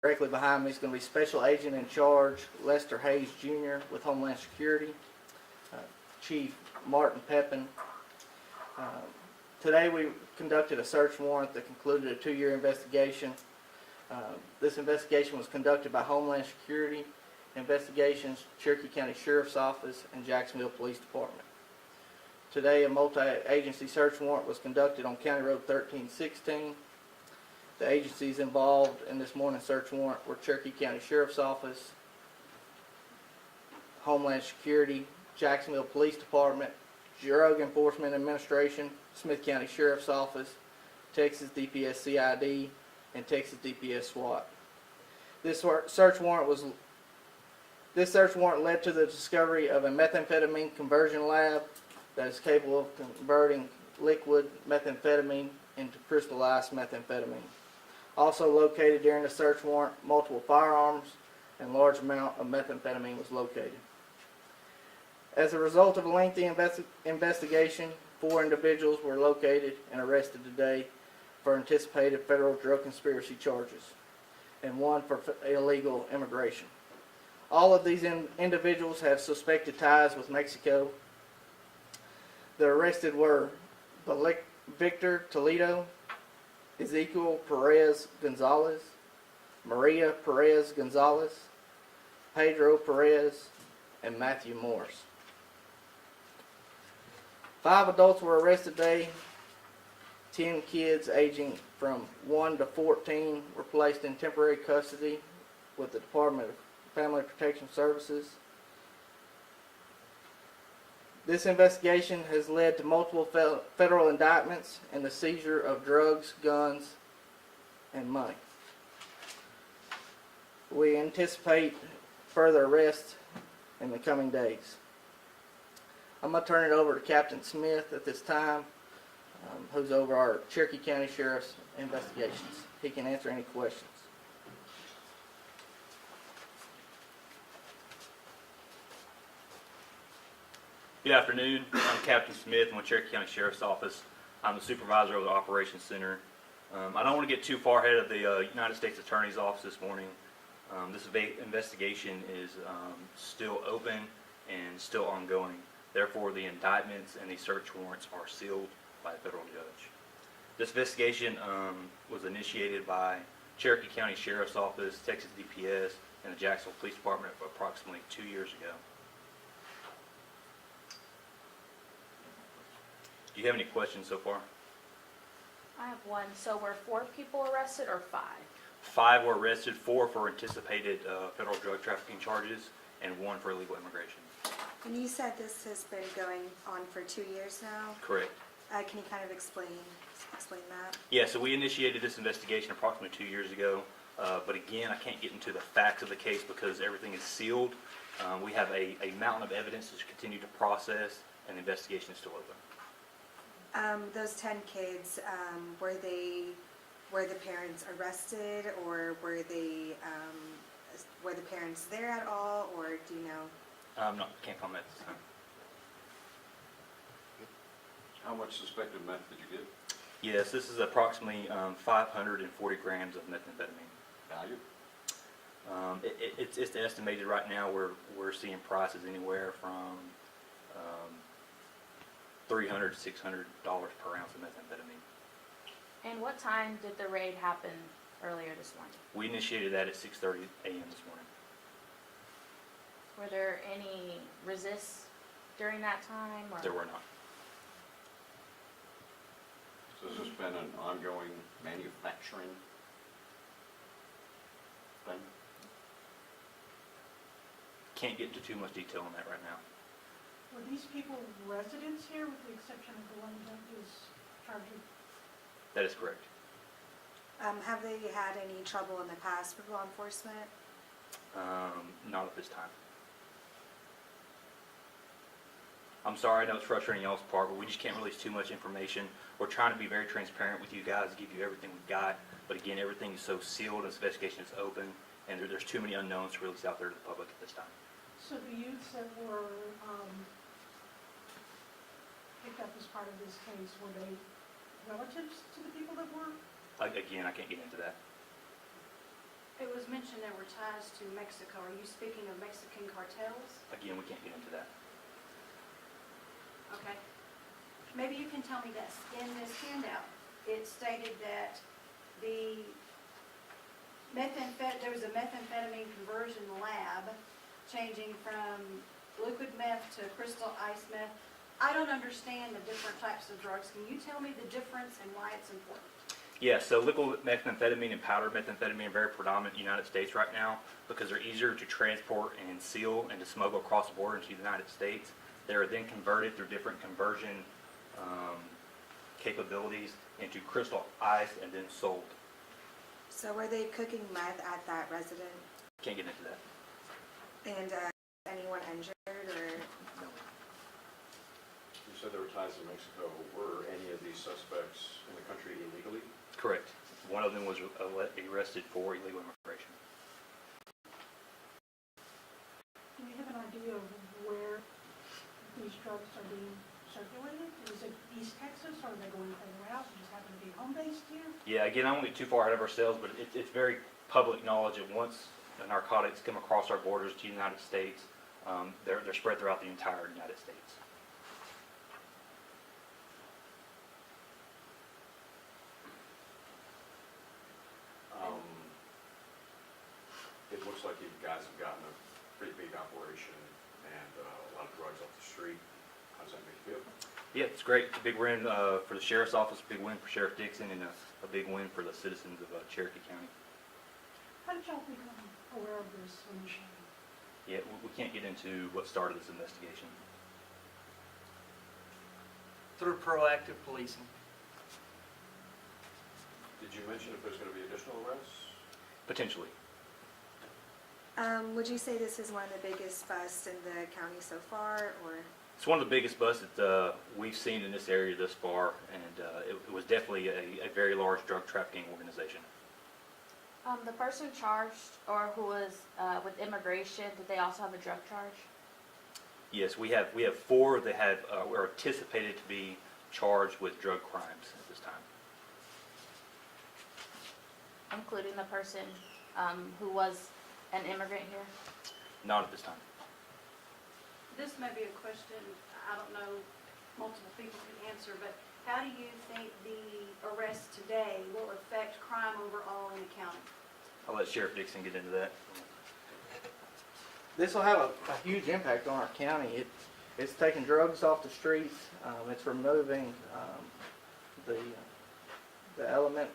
Directly behind me is going to be Special Agent in Charge Lester Hayes Jr. with Homeland Security, Chief Martin Pepin. Today we conducted a search warrant that concluded a 2-year investigation. This investigation was conducted by Homeland Security Investigations, Cherokee County Sheriff's Office, and Jacksonville Police Department. Today a multi-agency search warrant was conducted on County Road 1316. The agencies involved in this morning's search warrant were Cherokee County Sheriff's Office, Homeland Security, Jacksonville Police Department, Drug Enforcement Administration, Smith County Sheriff's Office, Texas DPS CID, and Texas DPS SWAT. This search warrant led to the discovery of a methamphetamine conversion lab that is capable of converting liquid methamphetamine into crystallized methamphetamine. Also located during the search warrant, multiple firearms and large amount of methamphetamine was located. As a result of a lengthy investigation, 4 individuals were located and arrested today for anticipated federal drug conspiracy charges, and 1 for illegal immigration. All of these individuals have suspected ties with Mexico. The arrested were Victor Toledo, Ezekiel Perez Gonzalez, Maria Perez Gonzalez, Pedro Perez, and Matthew Morris. 5 adults were arrested today. 10 kids aging from 1 to 14 were placed in temporary custody with the Department of Family Protection Services. This investigation has led to multiple federal indictments and the seizure of drugs, guns, and money. We anticipate further arrests in the coming days. I'm going to turn it over to Captain Smith at this time, who's over our Cherokee County Sheriff's investigations. He can answer any questions. Good afternoon. I'm Captain Smith. I'm with Cherokee County Sheriff's Office. I'm the supervisor of the Operations Center. I don't want to get too far ahead of the United States Attorney's Office this morning. This investigation is still open and still ongoing. Therefore, the indictments and the search warrants are sealed by a federal judge. This investigation was initiated by Cherokee County Sheriff's Office, Texas DPS, and the Jacksonville Police Department approximately 2 years ago. Do you have any questions so far? I have one. So were 4 people arrested or 5? 5 were arrested, 4 for anticipated federal drug trafficking charges, and 1 for illegal immigration. And you said this has been going on for 2 years now? Correct. Can you kind of explain that? Yeah, so we initiated this investigation approximately 2 years ago, but again, I can't get into the facts of the case because everything is sealed. We have a mountain of evidence to continue to process, and the investigation is still open. Those 10 kids, were the parents arrested, or were the parents there at all, or do you know? No, can't comment at this time. How much suspected meth did you get? Yes, this is approximately 540 grams of methamphetamine. Value? It's estimated right now we're seeing prices anywhere from $300 to $600 per ounce of methamphetamine. And what time did the raid happen earlier this morning? We initiated that at 6:30 a.m. this morning. Were there any resists during that time? Or? There were not. So has this been an ongoing manufacturing thing? Can't get into too much detail on that right now. Were these people residents here, with the exception of the one that was charged with? That is correct. Have they had any trouble in the past with law enforcement? Not at this time. I'm sorry, I know it's frustrating y'all's part, but we just can't release too much information. We're trying to be very transparent with you guys, give you everything we've got, but again, everything is so sealed, this investigation is open, and there's too many unknowns to release out there to the public at this time. So the youths that were picked up as part of this case, were they relatives to the people that were? Again, I can't get into that. It was mentioned there were ties to Mexico. Are you speaking of Mexican cartels? Again, we can't get into that. Okay. Maybe you can tell me this. In this handout, it stated that there was a methamphetamine conversion lab changing from liquid meth to crystal ice meth. I don't understand the different types of drugs. Can you tell me the difference and why it's important? Yeah, so liquid methamphetamine and powdered methamphetamine are very predominant in the United States right now because they're easier to transport and seal and to smuggle across the border into the United States. They are then converted through different conversion capabilities into crystal ice and then sold. So were they cooking meth at that resident? Can't get into that. And anyone injured or? You said there were ties to Mexico. Were any of these suspects in the country illegally? Correct. One of them was arrested for illegal immigration. Do we have an idea of where these drugs are being circulated? Is it East Texas, or are they going further out and just happen to be home-based here? Yeah, again, I won't get too far ahead of ourselves, but it's very public knowledge that once the narcotics come across our borders to the United States, they're spread throughout the entire United States. It looks like you guys have gotten a pretty big operation and a lot of drugs off the street. How does that make you feel? Yeah, it's great. It's a big win for the Sheriff's Office, a big win for Sheriff Dixon, and a big win for the citizens of Cherokee County. How did y'all become aware of this initiative? Yeah, we can't get into what started this investigation. Through proactive policing. Did you mention if there's going to be additional arrests? Potentially. Would you say this is one of the biggest busts in the county so far, or? It's one of the biggest busts that we've seen in this area thus far, and it was definitely a very large drug trafficking organization. The person charged or who was with immigration, did they also have a drug charge? Yes, we have 4 that have are anticipated to be charged with drug crimes at this time. Including the person who was an immigrant here? Not at this time. This may be a question, I don't know, multiple people can answer, but how do you think the arrest today will affect crime overall in the county? I'll let Sheriff Dixon get into that. This will have a huge impact on our county. It's taking drugs off the streets. It's removing the element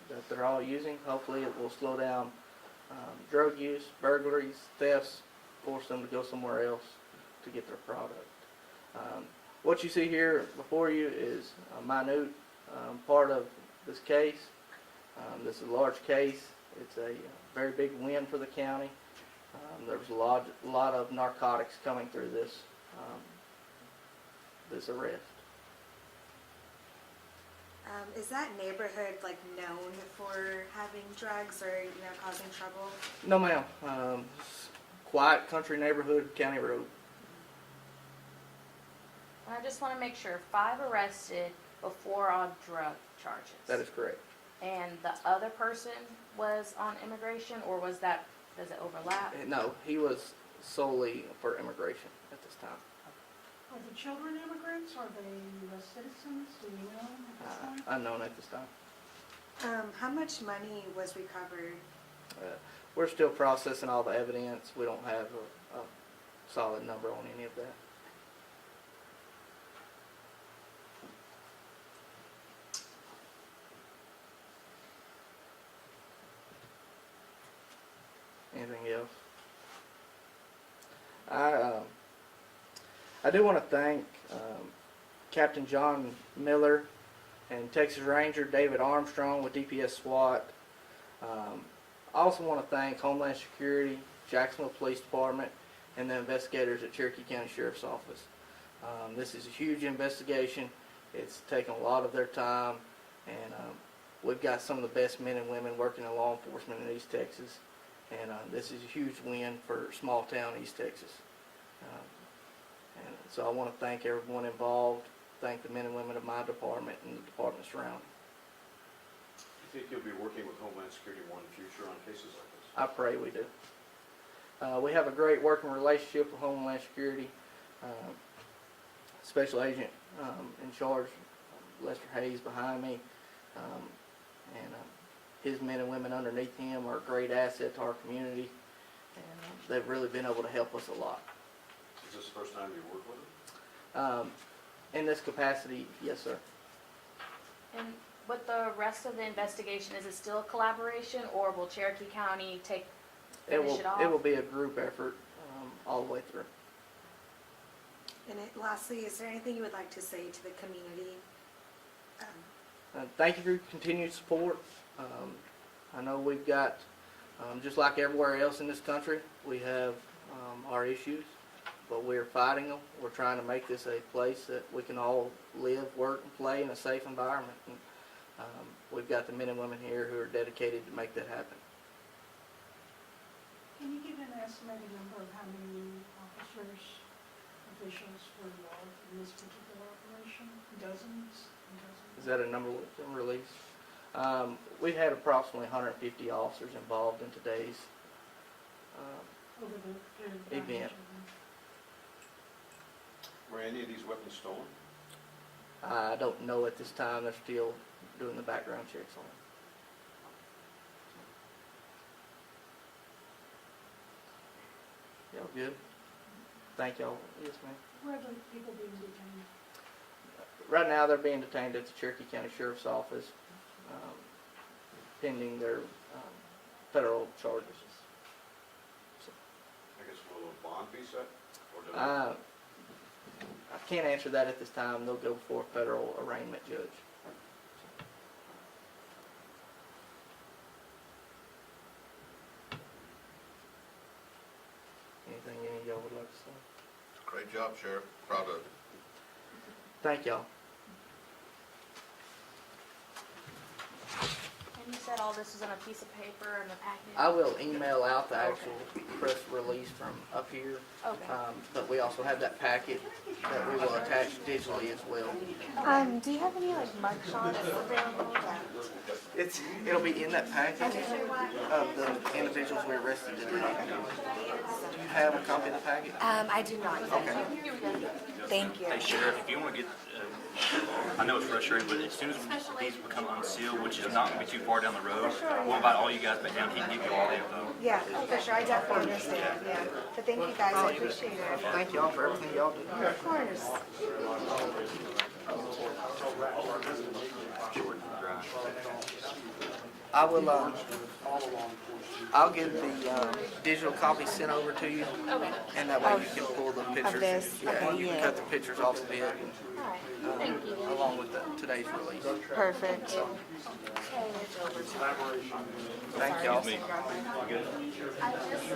that they're all using. Hopefully it will slow down drug use, burglaries, thefts, force them to go somewhere else to get their product. What you see here before you is a minute part of this case. This is a large case. It's a very big win for the county. There's a lot of narcotics coming through this arrest. Is that neighborhood known for having drugs or causing trouble? No, ma'am. Quiet country neighborhood, county road. And I just want to make sure, 5 arrested before on drug charges. That is correct. And the other person was on immigration, or does it overlap? No, he was solely for immigration at this time. Are the children immigrants? Are they U.S. citizens? Do you know at this point? Unknown at this time. How much money was recovered? We're still processing all the evidence. We don't have a solid number on any of that. Anything else? I do want to thank Captain John Miller and Texas Ranger David Armstrong with DPS SWAT. I also want to thank Homeland Security, Jacksonville Police Department, and the investigators at Cherokee County Sheriff's Office. This is a huge investigation. It's taken a lot of their time, and we've got some of the best men and women working in law enforcement in East Texas. And this is a huge win for small town East Texas. And so I want to thank everyone involved, thank the men and women of my department and the department surrounding. Do you think you'll be working with Homeland Security more in the future on cases like this? I pray we do. We have a great working relationship with Homeland Security. Special Agent in charge, Lester Hayes behind me, and his men and women underneath him are a great asset to our community, and they've really been able to help us a lot. Is this the first time you work with them? In this capacity, yes, sir. And with the rest of the investigation, is it still a collaboration, or will Cherokee County finish it off? It will be a group effort all the way through. And lastly, is there anything you would like to say to the community? Thank you for your continued support. I know we've got, just like everywhere else in this country, we have our issues, but we're fighting them. We're trying to make this a place that we can all live, work, and play in a safe environment. And, we've got the men and women here who are dedicated to make that happen. Can you give an estimated number of how many officers, officials were involved in this particular operation? Dozens and dozens? Is that a number we can release? We've had approximately 150 officers involved in today's Over the period of time? event. Were any of these weapons stolen? I don't know at this time. They're still doing the background checks on it. Y'all good? Thank y'all. Yes, ma'am. Where are the people being detained? Right now, they're being detained at the Cherokee County Sheriff's Office, pending their federal charges. I guess will a bond be set? Or do they- I can't answer that at this time. They'll go before a federal arraignment judge. Anything any of y'all would like to say? Great job, Sheriff. Proud of you. Thank y'all. And you said all this is on a piece of paper in the packet? I will email out the actual press release from up here, Okay. but we also have that packet that we will attach digitally as well. Do you have any like mugshots available? It'll be in that package of the individuals we arrested today. Do you have a copy of the packet? I do not. Okay. Thank you. Hey Sheriff, if you want to get, I know it's frustrating, but as soon as these become unsealed, which is not going to be too far down the road, we'll invite all you guys back down. He can give you all the info. Yeah, for sure. I definitely understand. Yeah. But thank you guys. I appreciate it. Thank y'all for everything y'all do. Of course. I will, I'll get the digital copy sent over to you, Okay. and that way you can pull the pictures. this? Yeah, Okay, you can yeah. cut the pictures off of it, Alright, thank you. along with today's release. Perfect. Thank y'all. I just,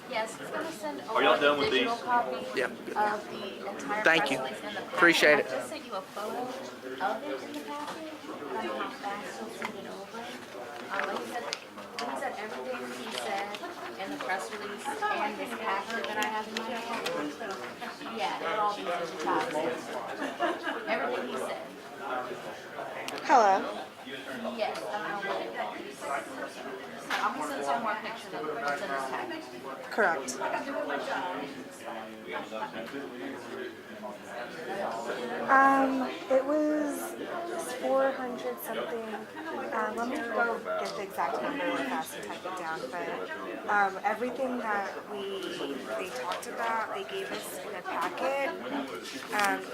yes, he's gonna send Are y'all over done the with digital these? copy Yep, good. of the entire Thank press you. release in the packet. Appreciate it. I just sent you a photo of it in the packet. I don't know how fast he'll send it over. But he said everything he said in the press release and this packet that I have in my hand. Yeah, it'll all be digitized. Everything he said. Hello. Yes, I don't know what it. I'll be sending some more pictures of what's in this packet. Correct. It was 400 something. Let me go get the exact number real fast and type it down. But everything that they talked about, they gave us in a packet,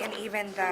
and even the